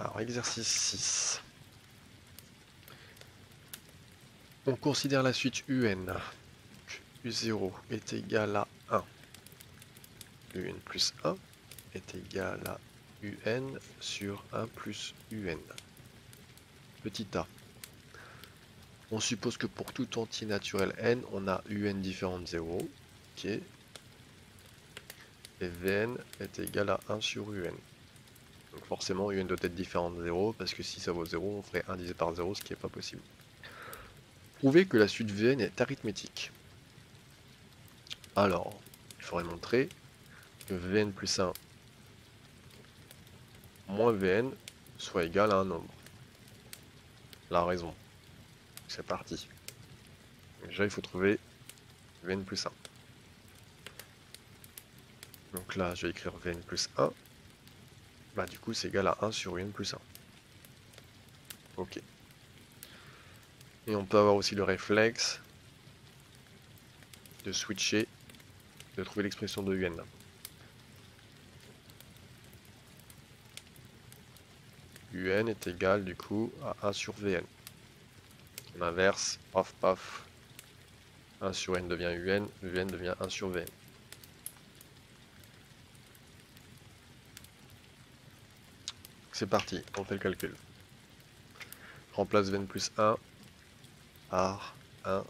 Alors, exercice 6. On considère la suite UN. U0 est égal à 1. UN plus 1 est égal à UN sur 1 plus UN. Petit a. On suppose que pour tout entier naturel n, on a UN différent de 0. Ok. Et Vn est égal à 1 sur UN. Donc forcément, UN doit être différent de 0, parce que si ça vaut 0, on ferait 1 divisé par 0, ce qui n'est pas possible. Prouver que la suite Vn est arithmétique. Alors, il faudrait montrer que Vn plus 1 moins Vn soit égal à un nombre. La raison. C'est parti. Déjà, il faut trouver Vn plus 1. Donc là, je vais écrire Vn plus 1. Bah du coup, c'est égal à 1 sur Vn plus 1. Ok. Et on peut avoir aussi le réflexe de switcher, de trouver l'expression de UN. UN est égal du coup à 1 sur Vn. On inverse, paf paf. 1 sur n devient UN, UN devient 1 sur Vn. C'est parti, on fait le calcul. Remplace Vn plus 1 par 1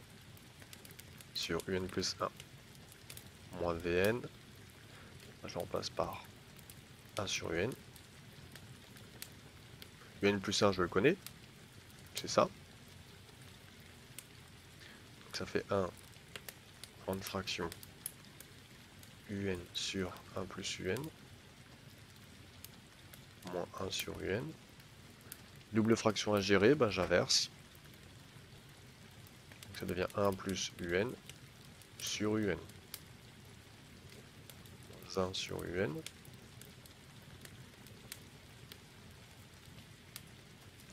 sur UN plus 1 moins Vn. Je le remplace par 1 sur UN. UN plus 1, je le connais. C'est ça. Donc ça fait 1 grande fraction UN sur 1 plus UN moins 1 sur UN. Double fraction à gérer, ben j'inverse. Donc ça devient 1 plus UN sur UN. 1 sur UN.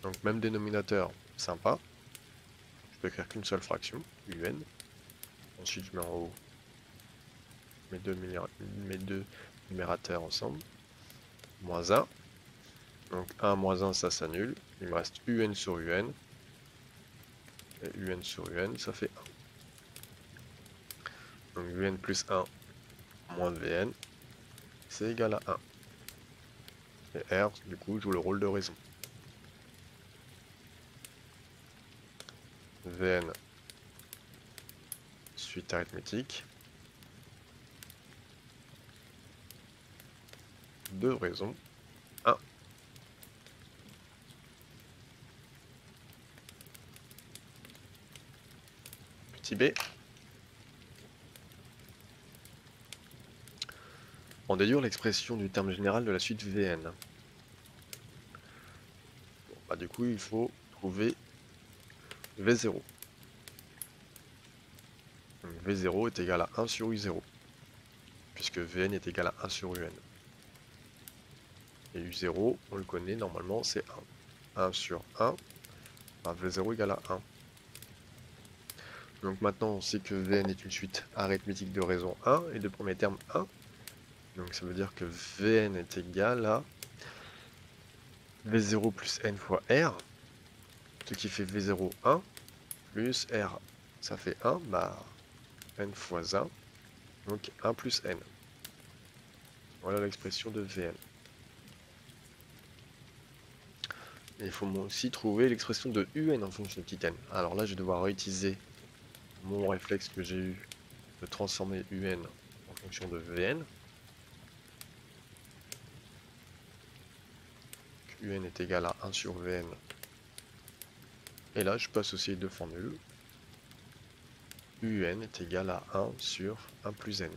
Donc même dénominateur, sympa. Je peux écrire qu'une seule fraction, UN. Ensuite je mets en haut mes deux numérateurs ensemble. Moins 1. Donc 1 moins 1, ça s'annule. Il me reste UN sur UN. Et UN sur UN, ça fait 1. Donc UN plus 1 moins Vn, c'est égal à 1. Et R, du coup, joue le rôle de raison. Vn, suite arithmétique, de raison 1. Petit b. En déduire l'expression du terme général de la suite Vn. Bon, bah, du coup, il faut trouver V0. Donc, V0 est égal à 1 sur U0, puisque Vn est égal à 1 sur Un. Et U0, on le connaît, normalement, c'est 1. 1 sur 1, bah, V0 égale à 1. Donc maintenant, on sait que Vn est une suite arithmétique de raison 1 et de premier terme 1. Donc ça veut dire que Vn est égal à V0 plus n fois R, ce qui fait V0 1 plus R. Ça fait 1, bah n fois 1, donc 1 plus n. Voilà l'expression de Vn. Et il faut aussi trouver l'expression de Un en fonction de petit n. Alors là, je vais devoir réutiliser mon réflexe que j'ai eu de transformer Un en fonction de Vn. Un est égal à 1 sur Vn. Et là, je peux associer les deux formules. Un est égal à 1 sur 1 plus n.